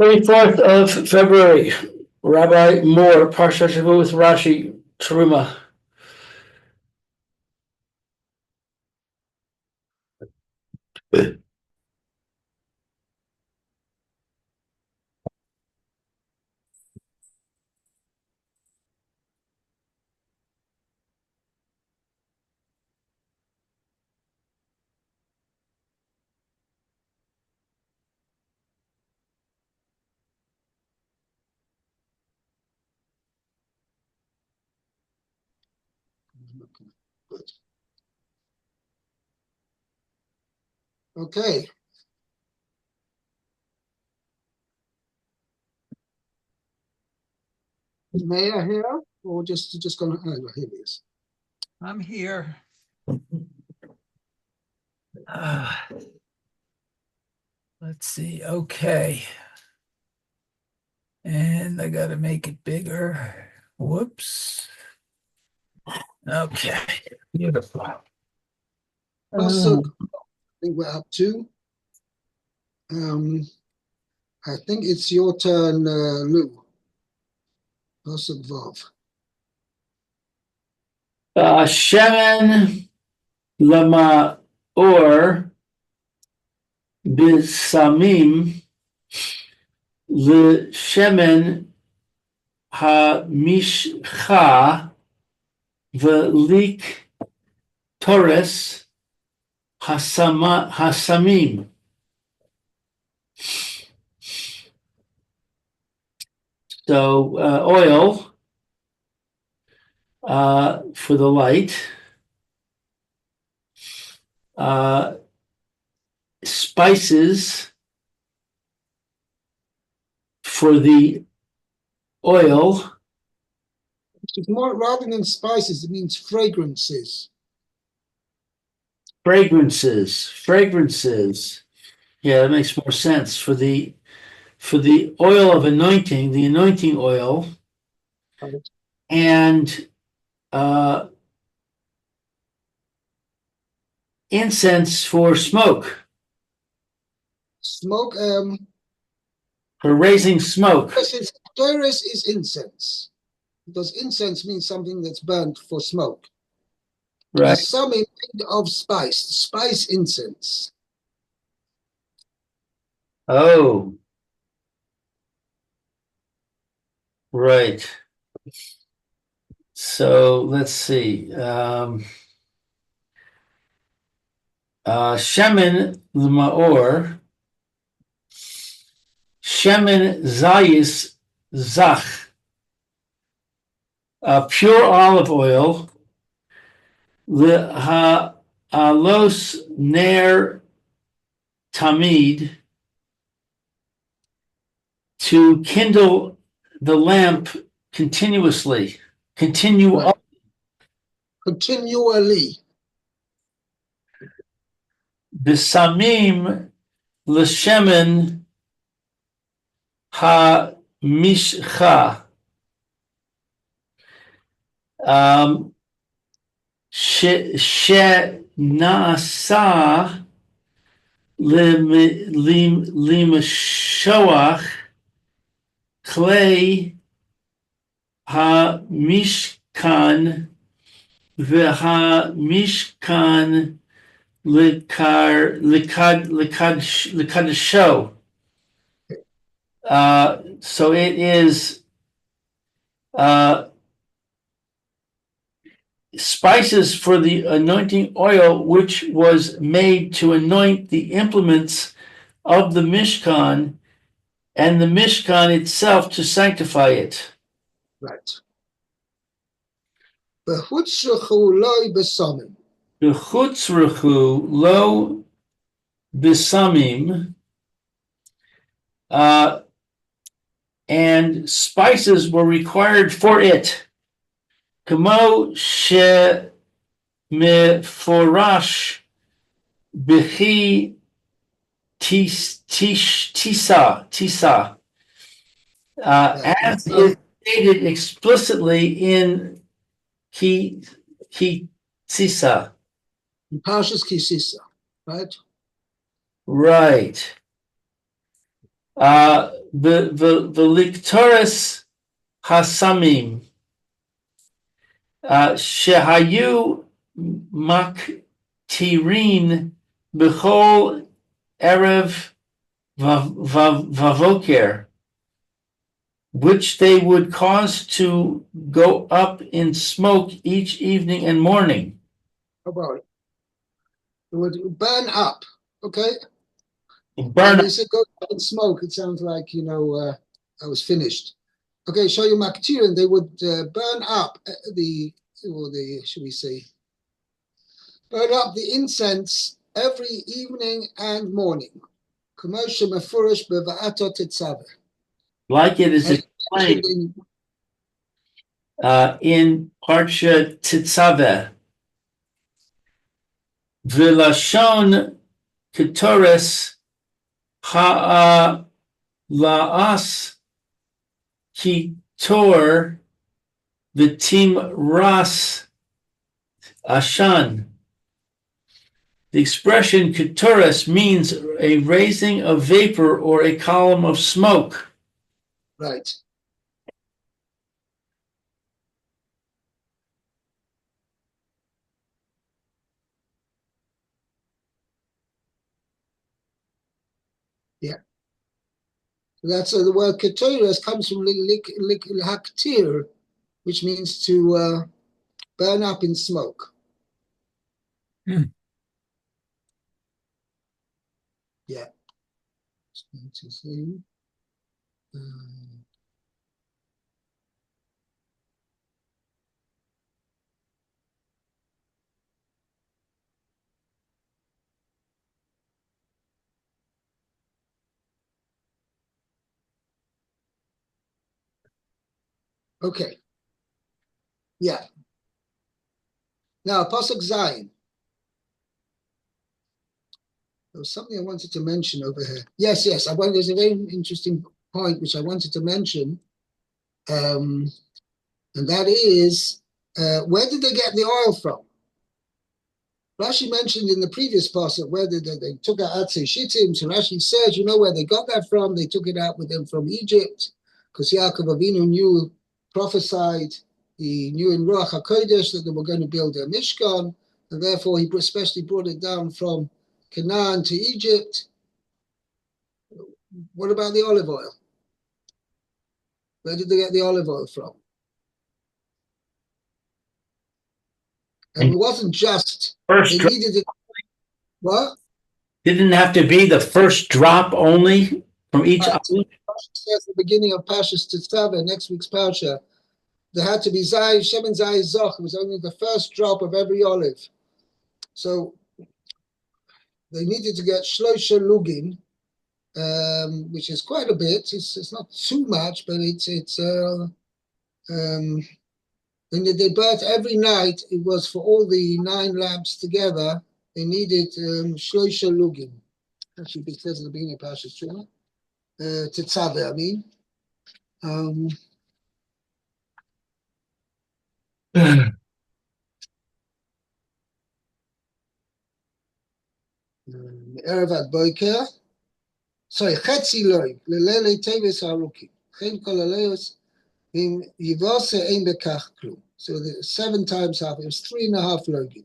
24th of February, Rabbi Moore, Parsha Hashavua with Rashi, Teruma. Good. Okay. Is Mayor here, or just gonna? Oh, here he is. I'm here. Let's see. Okay. And I got to make it bigger. Whoops. Okay. Beautiful. Also, I think we're up to. I think it's your turn, Lou. Pasuk Vav. Shemen lama or bisamim l'shemen ha-mishcha v'lik torres hasamim. So oil for the light, spices for the oil. It's more rather than spices, it means fragrances. Fragrances. Yeah, that makes more sense. For the oil of anointing, the anointing oil, and incense for smoke. Smoke. For raising smoke. Torres is incense, because incense means something that's burnt for smoke. Right. Some of spice incense. Oh. Right. So let's see. Shemen l'maor. Shemen zayis zach. Pure olive oil. Alos ner tamid. To kindle the lamp continuously. Continually. Bisamim l'shemen ha-mishcha. She'na'asa limashoach klei ha-mishkan v'ha-mishkan likadisho. So it is spices for the anointing oil, which was made to anoint the implements of the Mishkan and the Mishkan itself to sanctify it. Right. V'chutzrechu loy besamim. V'chutzrechu lo besamim. And spices were required for it. Kamo she meforash b'chi tisa. As is stated explicitly in Ki Tisa. In Parshas Ki Sisa, right? Right. The lictoris hasamim shehayu maktirin b'chol erev vavoker, which they would cause to go up in smoke each evening and morning. How about it? It would burn up. Okay. Burn When up. they say go up in smoke, it sounds like, I was finished. Okay, show you Maktirin, they would burn up should we say, burn up the incense every evening and morning. Commercial Mefurish Beva'ato Tetzaveh. Like it is And explained in in Parsha Tetzaveh. V'lashon ketores ha'alaas kitor v'tim ras ashan. The expression ketores means a raising of vapor or a column of smoke. right. Yeah. That's the word Keteres comes from Haktir, which means to burn up in smoke. Hmm. Yeah. To see. Okay. Yeah. Now, Pasuk Zayin. There was something I wanted to mention over here. Yes. There's a very interesting point which I wanted to mention, and that is, where did they get the oil from? Rashi mentioned in the previous passage where they took out Atzei Shittim. So Rashi says, you know where they got that from? They took it out with them from Egypt, because Yaakov Avinu prophesied, he knew in Ruach HaKodesh that they were going to build a Mishkan, and therefore he especially brought it down from Canaan to Egypt. What about the olive oil? Where did they get the olive oil from? And it wasn't just, First they needed it. What? didn't have to be the first drop only from each Right. olive. Rashi says the beginning of Parshas Tetzaveh, next week's Parsha, there had to be Zay, Shemen Zay Zoch. It was only the first drop of every olive. So they needed to get Shlosha Lugin, which is quite a bit. It's not too much, but and they burnt every night. It was for all the 9 lamps together. They needed Shlosha Lugin. Actually, it says at the beginning of Parshas Tetzaveh, I mean. Erev ad Boiker. Sorry, Chetzi Loy, Lelele Teves Haruki. Chen Kol Aleos, Im Yivose Ein Bekach Klum. So 7 times half, it was 3.5 login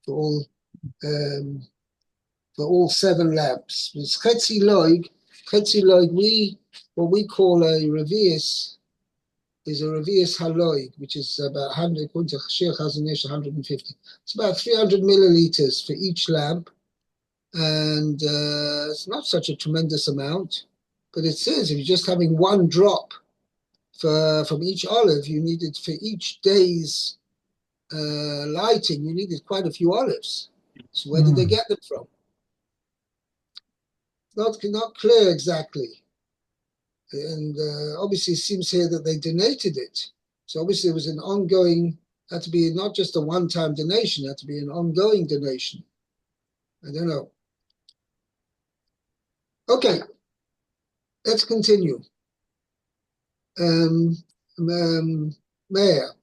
for all 7 lamps. It's Chetzi Loy, what we call a revius, is a revius haloig, which is about 100, according to Shir Chazon Ish, 150. It's about 300 milliliters for each lamp. And it's not such a tremendous amount, but it says if you're just having 1 drop from each olive, you needed for each day's lighting, you needed quite a few olives. So where did they get them from? Not clear exactly. And obviously it seems here that they donated it. So obviously it was an ongoing, had to be not just a one-time donation, had to be an ongoing donation. I don't know. Okay, let's continue. Meir,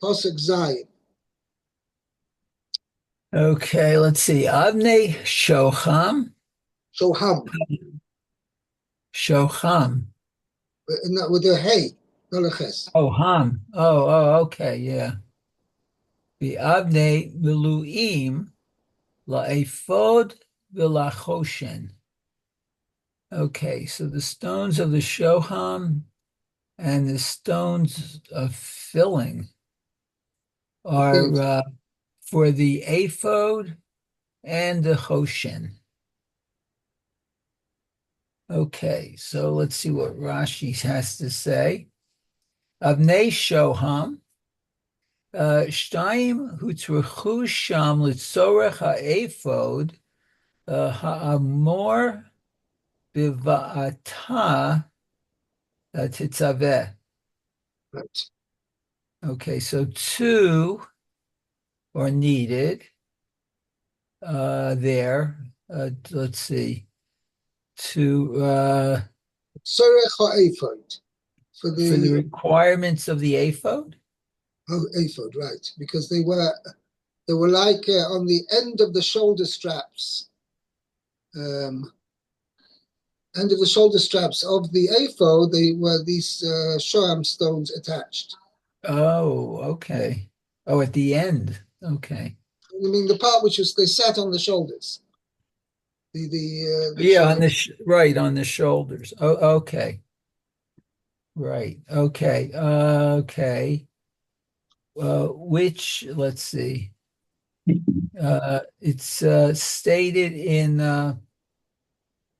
Pasuk Zayin. Okay, let's see. Avnei Shoham. Shoham. Shoham. No, with a hey, not a ches. Oh, ham. Oh, okay, yeah. The avnei miluim la'ephod v'lachoshen. Okay, so the stones of the shoham and the stones of filling are for the ephod and the choshen. Okay, so let's see what Rashi has to say. Avnei shoham, shtayim hutzrechu sham litzorech ha'ephod ha'amor biva'ata titzaveh. Right. Okay, so two are needed there. Let's see, to Sorech ha'ephod for for the the requirements of the ephod. ephod, right? Because they were like on the end of the shoulder straps, end of the shoulder straps of the ephod. They were these shoam stones attached. Oh, okay. Oh, at the end. Okay. I mean, the part which was they sat on the shoulders. The Yeah, on shoam. the right on the shoulders. Oh, okay. Right. Okay. Okay. Which, let's see. It's stated in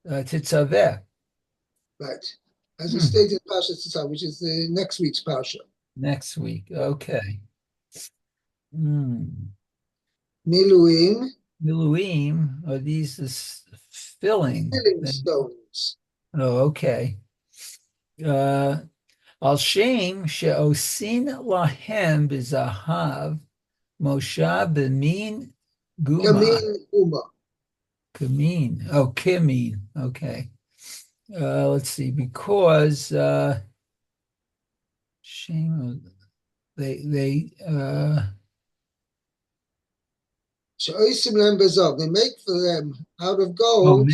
Tetzaveh. Right. As it's Hmm. stated in Parsha Tzitzah, which is the next week's Parsha. Next week. Okay. Hmm. Miluim, Miluim are these filling. filling stones. Oh, okay. Uh, Al Shem she'osin lahem b'zahav Moshe b'min guma Kamin Uma. kamin. Oh, kimin. Okay. Let's see. Because Shem they She'oisim lehem bezav. They make for them out of oh gold,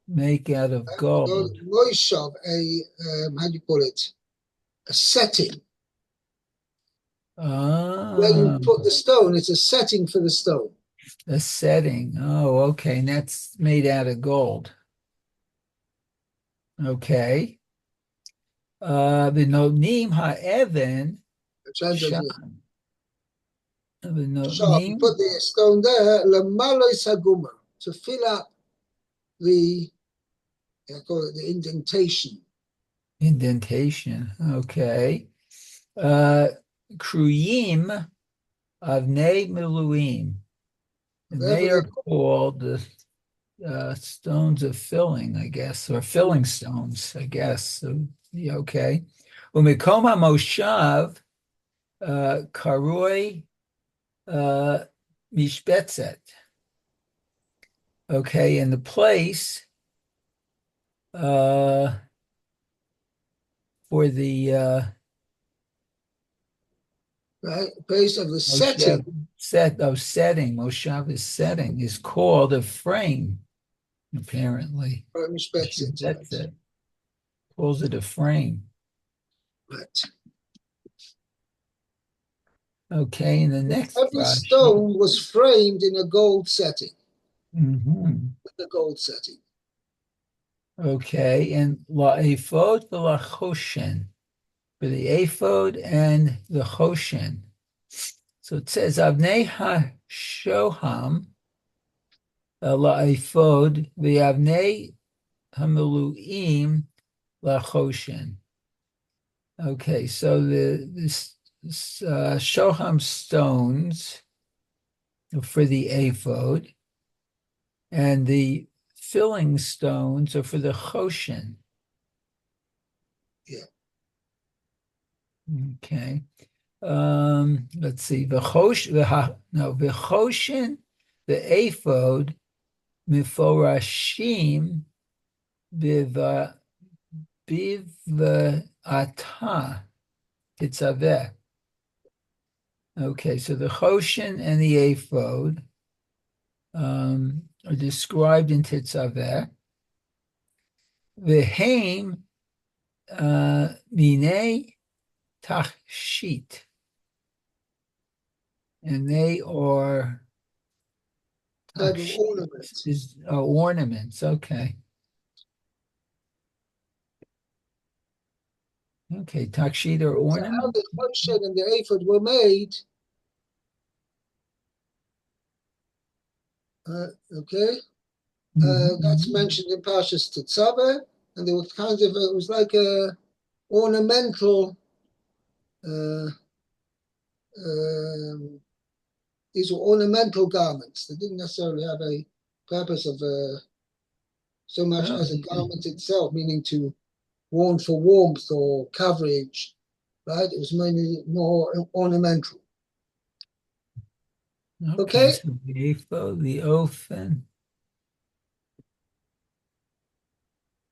make out of gold. moishav, how do you call it? A setting. Where Ah, you put the stone, it's a setting for the stone. a setting. Oh, okay. And that's made out of gold. Okay. V'nonim ha'evan The translation is sham. sharp. You V'nonim put the stone there, lamalois haguma, to fill up the, I call it the indentation. indentation. Okay. Uh, Kruyim avnei miluim. And Therefore, they they are called the stones of filling, I guess, or filling stones, I guess. So, yeah, okay. Umikom moshav karoi uh, mishbetzet. Okay, and the place uh, for the right base of the Moshev setting. Moshav is setting is called a frame, apparently. Or mishbetzet, That's right? it. Calls it a frame. Right. Okay, in the next Every Rashi. stone was framed in a gold setting, Mhm. with a gold setting. Okay, and la ephod la choshen for the ephod and the choshen. So it says avnei ha-shoham la ephod v'avnei hamiluim la choshen. Okay, so this shoham stones for the ephod and the filling stones are for the choshen. Yeah. Okay. Let's see. V'choshen, the ephod, miforashim, biv'ata, titzaveh. Okay, so the choshen and the ephod are described in titzaveh. V'heim Minei Tachshit. And they are Type of ornament. ornaments. Okay. Okay, Takshit or So how ornament. the Moshe and the ephod were made, okay, that's Mhm. mentioned in Parshas Tetzaveh, and they were kind of, it was like a ornamental, uh, um, these were ornamental garments. They didn't necessarily have a purpose of so much as a Okay. garment itself, meaning to worn for warmth or coverage, right? It was mainly more ornamental. Okay, Okay, so the ephod, the oath, and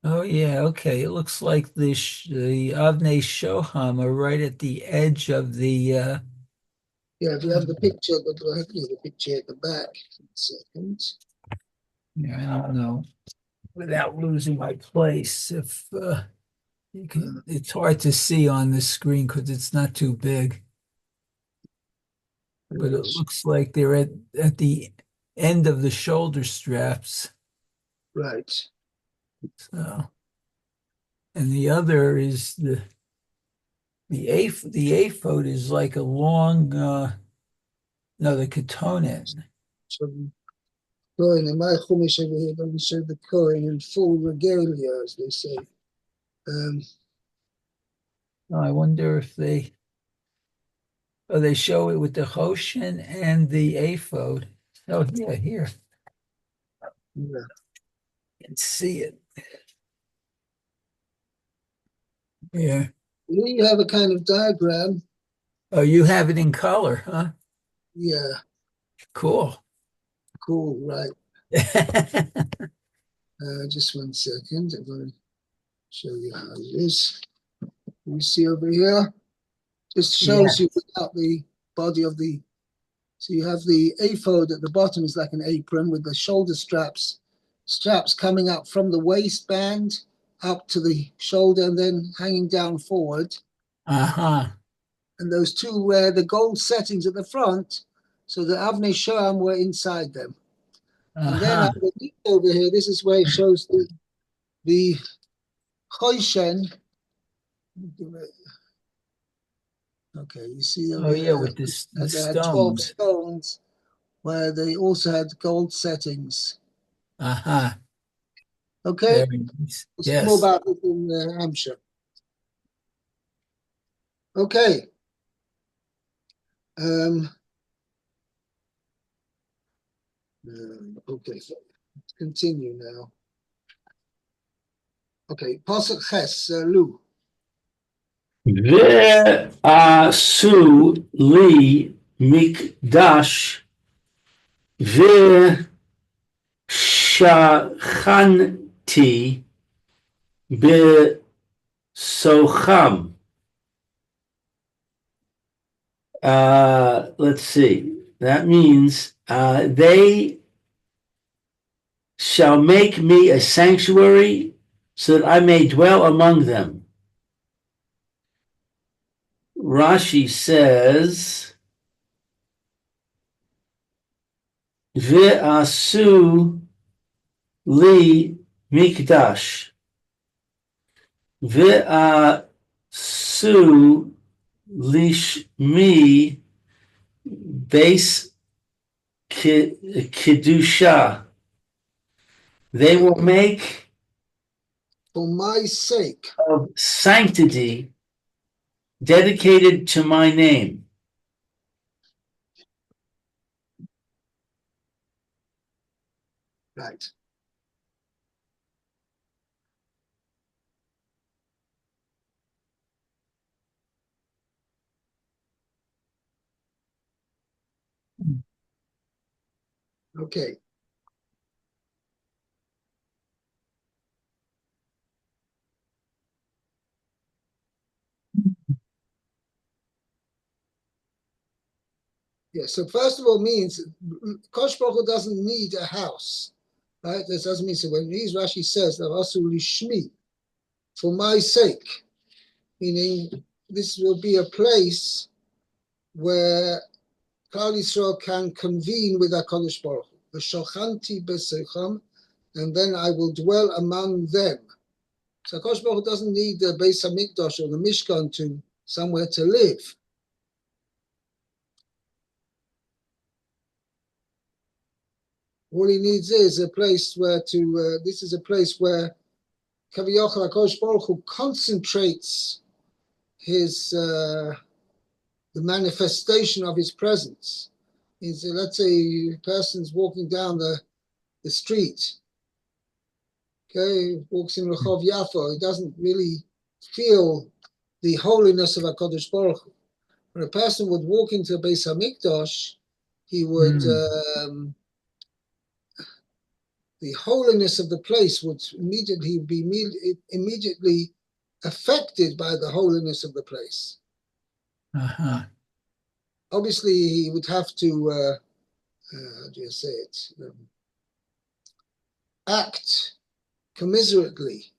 oh yeah, okay. It looks like the Avnei Shoham are right at the edge of the. yeah, if you have the picture, but I have the picture at the back. 1 second. Yeah, I don't know. Without losing my place, if you can, it's hard to see on this screen because it's not too big. But it Right, looks like they're at the end of the shoulder straps. right. So, and the other is the aphod is like a long no, the ketonet. So Cohen, in my Chumash over here, doesn't show the Cohen in full regalia, as they say. Um, I wonder if they show it with the Hoshin and the aphod. Oh yeah, here yeah. you can see it. Yeah. Here you have a kind of diagram. Oh, you have it in color, huh? Yeah, Cool. cool, right. Just 1 second. I'm going to show you how it is. You see over here, just shows Yeah. you without the body of the. So you have the ephod at the bottom is like an apron with the shoulder straps coming up from the waistband up to the shoulder and then hanging down forward. Uh-huh. And those two were the gold settings at the front, so the Avnei Shoam were inside them. And then Uh-huh. underneath over here, this is where it shows the Choshen. Okay, you see over Oh yeah, here, with this the and they had 12 stones. stones where they also had gold settings. Uh-huh. Okay, Very nice. we'll see more Yes. about this in Hampshire. Okay, um, okay, so let's continue now. Okay, Pasuk Ches, Lu. ועשו לי מקדש ושכנתי בסוכם. Let's see. That means they shall make me a sanctuary so that I may dwell among them. Rashi says, Ve'asu li mikdash. Ve'asu lishmi base kedusha. They will make For my sake, of sanctity dedicated to my name. right. Okay. Yeah, so first of all means Kosh Baruch Hu doesn't need a house, right? This doesn't mean, so when these Rashi says that also lishmi, for my sake, meaning this will be a place where Klal Yisrael can convene with HaKadosh Baruch Hu. V'shochanti b'seicham, and then I will dwell among them. So HaKadosh Baruch Hu doesn't need the Beis HaMikdash or the Mishkan to somewhere to live. All he needs is a place where to, this is a place where Kaviyachal HaKadosh Baruch Hu concentrates his, the manifestation of his presence. Let's say a person's walking down the street, okay, walks in Rehov Yafo, he doesn't really feel the holiness of HaKadosh Baruch Hu. When a person would walk into Beis HaMikdash, he would, the holiness of the place would immediately be immediately affected by the holiness of the place. Uh-huh. Obviously, he would have to, how do you say it, act commiserately.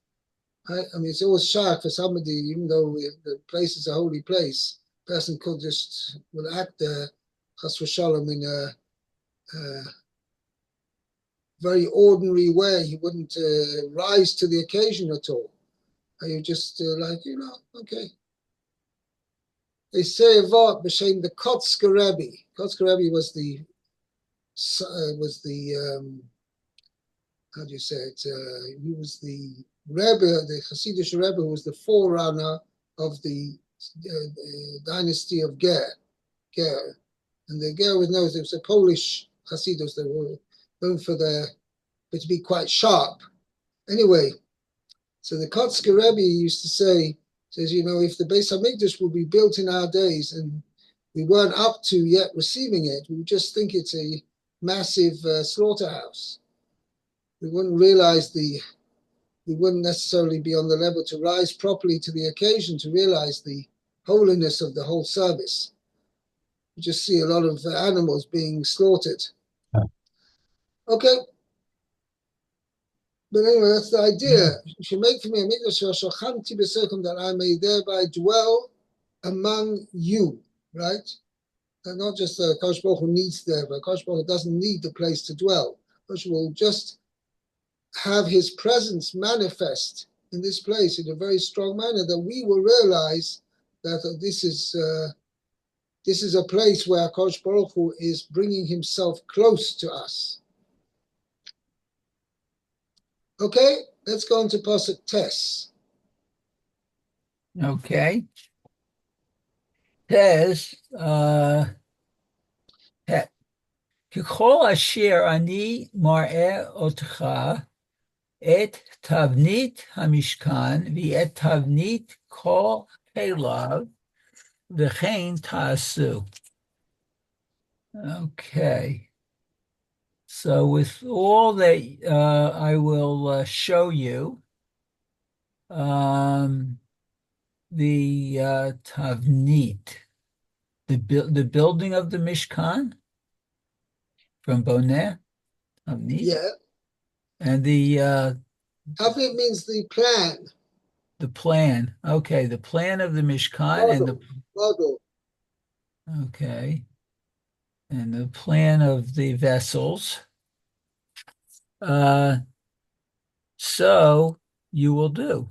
Right? I mean, it's always sharp for somebody, even though the place is a holy place, a person could just will act chas v'shalom in a very ordinary way. He wouldn't rise to the occasion at all. You just okay. They say a vart b'shem the Kotzker Rebbe. Kotzker Rebbe was the how do you say it? He was the Rebbe, the Hasidic Rebbe, who was the forerunner of the dynasty of Ger. And the Ger was known, it was a Polish Hasidus. They were known but to be quite sharp. Anyway, so the Kotzker Rebbe used to say, says, if the Beis HaMikdash will be built in our days and we weren't up to yet receiving it, we would just think it's a massive slaughterhouse. We wouldn't realize we wouldn't necessarily be on the level to rise properly to the occasion to realize the holiness of the whole service. You just see a lot of animals being slaughtered. Okay. But anyway, that's the idea. You should make for me a mikdash that I may thereby dwell among you, right? And not just Kosh Baruch Hu needs there, but Kosh Baruch Hu doesn't need the place to dwell. Kosh will just have his presence manifest in this place in a very strong manner that we will realize that this is a place where Kosh Baruch Hu is bringing himself close to us. Okay, let's go into Pasuk Tes. Okay. Tes, K'chol asher ani mar'eh otcha et tavnit hamishkan v'et tavnit kol kelav v'chein ta'asu. Okay. So with all that I will show you, the tavnit, the building of the Mishkan from Boneh, tavnit. Yeah. And the Tavnit means the plan. The plan. Okay, the plan of the Mishkan model. Okay. And the plan of the vessels. So you will do.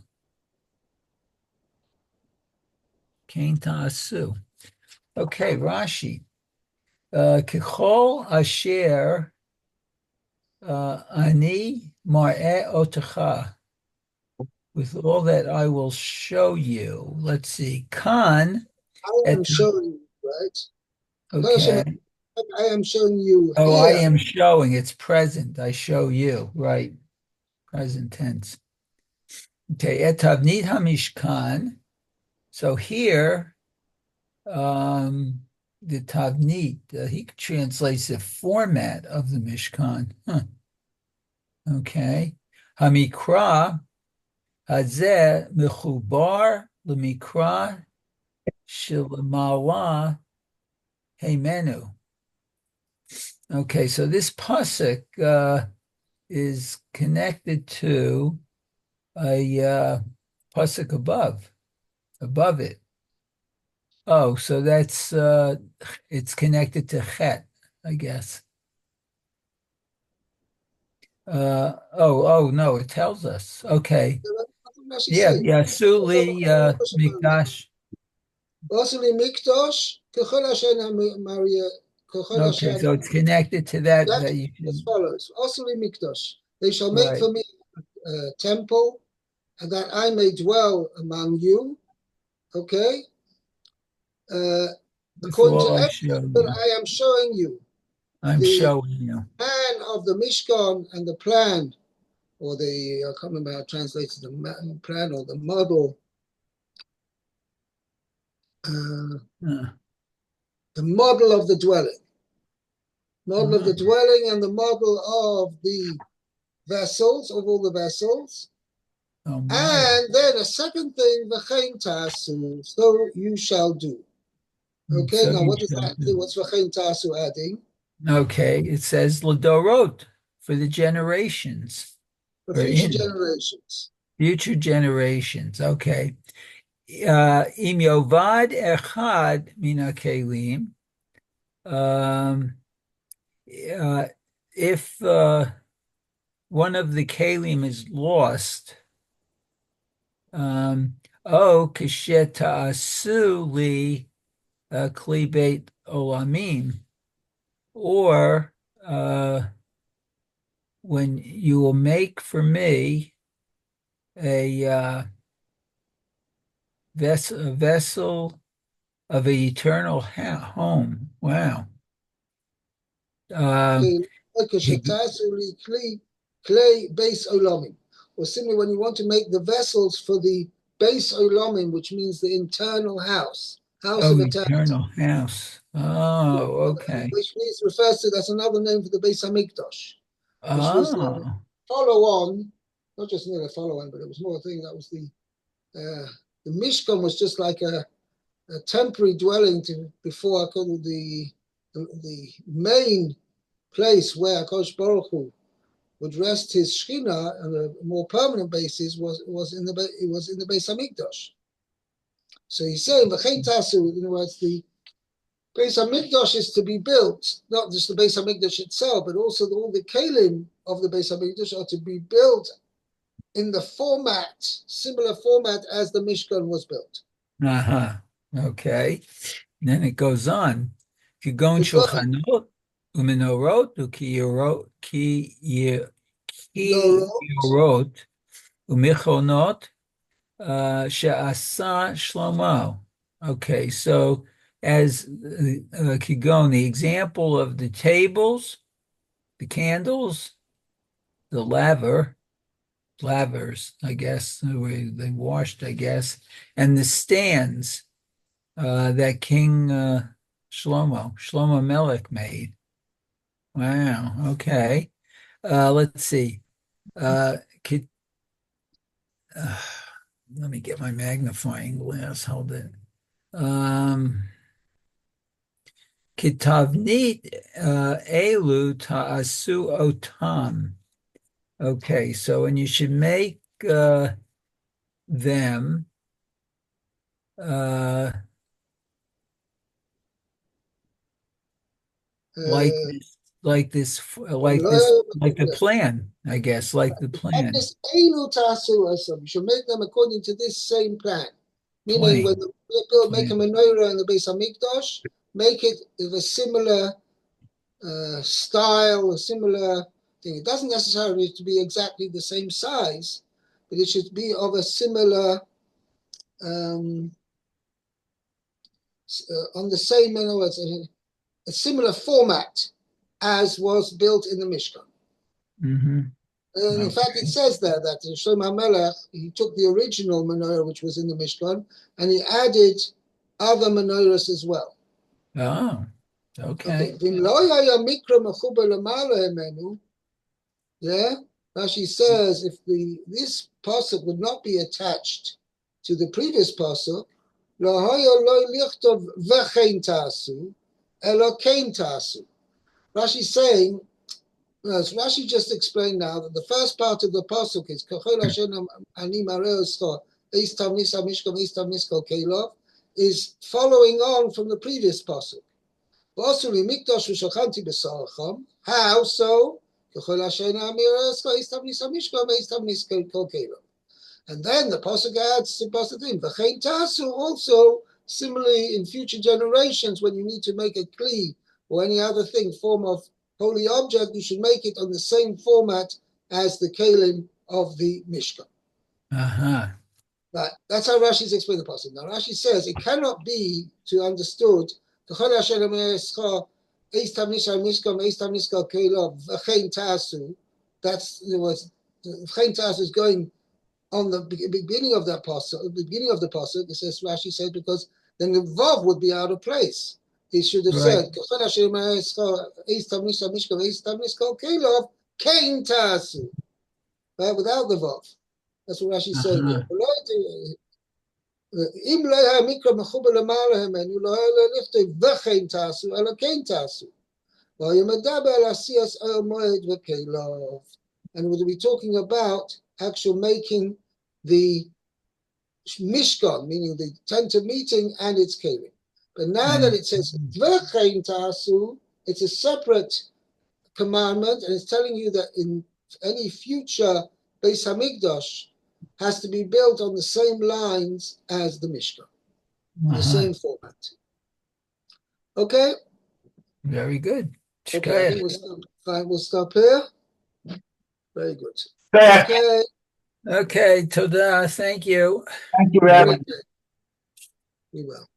Kain ta'asu. Okay, Rashi. Kechol asher ani mar'eh otecha. With all that I will show you. Let's see. Kan. I am showing you, right? Okay. I am showing you. Oh, here. I am showing. It's present. I show you. Right. Present tense. Okay. Et tavnit hamishkan. So here, the tavnit, he translates the format of the Mishkan. Okay. Hamikra hazeh mechubar lemikra shilamawa heimenu. Okay, so this pasuk is connected to a pasuk above, above it. Oh, so that's it's connected to Chet, I guess. Oh no, it tells us. Okay. What did Rashi Yeah, say? yeah, Suli Mikdash. Osili Mikdosh, Kechol Asher Maria, Kechol Okay, Asher. so it's connected to that That you as should, follows: Osili Mikdosh. They shall make right. for me a temple, and that I may dwell among you. Okay, uh, With according to all I show everything that you. I am showing you, I'm the showing you. plan of the Mishkan and the plan, or the I can't remember how I translated the plan or the model. Uh, The model of the dwelling, model of uh, the dwelling, and the model of the vessels, of all the vessels. oh my. And then a second thing, v'chein tasu, so you shall do. Okay, So now you what does shall that do? do. What's v'chein tasu adding? Okay, it says Ladorot for the generations For or future in generations. future generations. Okay. Im yovad echad mina kelim. Um, if one of the kelim is lost, oh kisheta asu li kli beit olamim, or when you will make for me a vessel of an eternal home. Wow. Um, Clay base olamim. Or simply when you want to make the vessels for the base olamim, which means the internal house of eternity. eternal house. Oh, okay. Which means refers to that's another name for the Beis Hamikdash, which was the Oh, follow-on, not just near the follow-on, but it was more a thing that was the Mishkan was just like a temporary dwelling before the main place where Hakadosh Baruch Hu would rest his Shekhinah on a more permanent basis was in the Beis Hamikdash. So he's saying V'chein tasu, in other words, the Beis Hamikdash is to be built, not just the Beis Hamikdash itself, but also all the kelim of the Beis Hamikdash are to be built in the similar format as the Mishkan was built. uh-huh. Okay. Then it goes on. Kigon It goes, shulchanot umenorot Yorot, ukiyorot umichonot she'asa Shlomo. Okay, so as Kigon, the example of the tables, the candles, the lavers, I guess, the way they washed, I guess, and the stands that King Shlomo Melech made. Wow. Okay. Let's see. Uh, could, uh, let me get my magnifying glass. Hold it. Kitavnit elu ta'asu otam. Okay, so and you should make them uh, like uh, this, like the plan, I guess, like the plan. you should make them according to this same plan. Meaning, when Plain, the people make a plain. menorah in the Beis Hamikdash, make it of a similar style, a similar thing. It doesn't necessarily need to be exactly the same size, but it should be of a similar, um, on the same, in other words, a similar format as was built in the Mishkan. Mm-hmm. And in fact, it Okay. says there that Shlomo HaMelech, he took the original menorah, which was in the Mishkan, and he added other menorahs as well. Oh, okay. Okay. Yeah, Rashi says if this pasuk would not be attached to the previous pasuk, Rashi saying, as Rashi just explained now, that the first part of the pasuk is Kachol Hashem ani mareh osto Eis Tamnis HaMishkan, Eis Tamnis Kol Kelov, is following on from the previous pasuk. How so? And then the pasuk adds the pasuk thing. V'chein tasu, also similarly in future generations, when you need to make a kli or any other thing, form of holy object, you should make it on the same format as the kelim of the Mishkan. Uh-huh. Right. That's how Rashi's explained the pasuk. Now Rashi says it cannot be to understood. That's v'chein tasu is going on the beginning of that pasuk, the beginning of the pasuk. It says Rashi said because then the vav would be out of place. He should have said kain tasu, right, without the vav. That's what Rashi's saying there. אם לא היה המקרא מחובר למעלה ממנו, לא היה לכתוב וכן תעשו, אלא כן תעשו. והיה מדבר על עשיית מועד וכליו. And we'll be talking about actual making the Mishkan, meaning the tent of meeting and its kelim. But now that it says v'chein tasu, it's a separate commandment, and it's telling you that in any future Beis Hamikdash has to be built on the same lines as the Mishkan, the same format. Okay? Very good. Okay, I think we'll stop here. Very good. Back. Okay. Okay, Toda, thank you. Thank you, Rabbi. We will.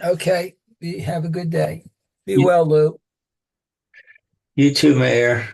Okay, have a good day. Be You- well, Lou. You too, Mayor.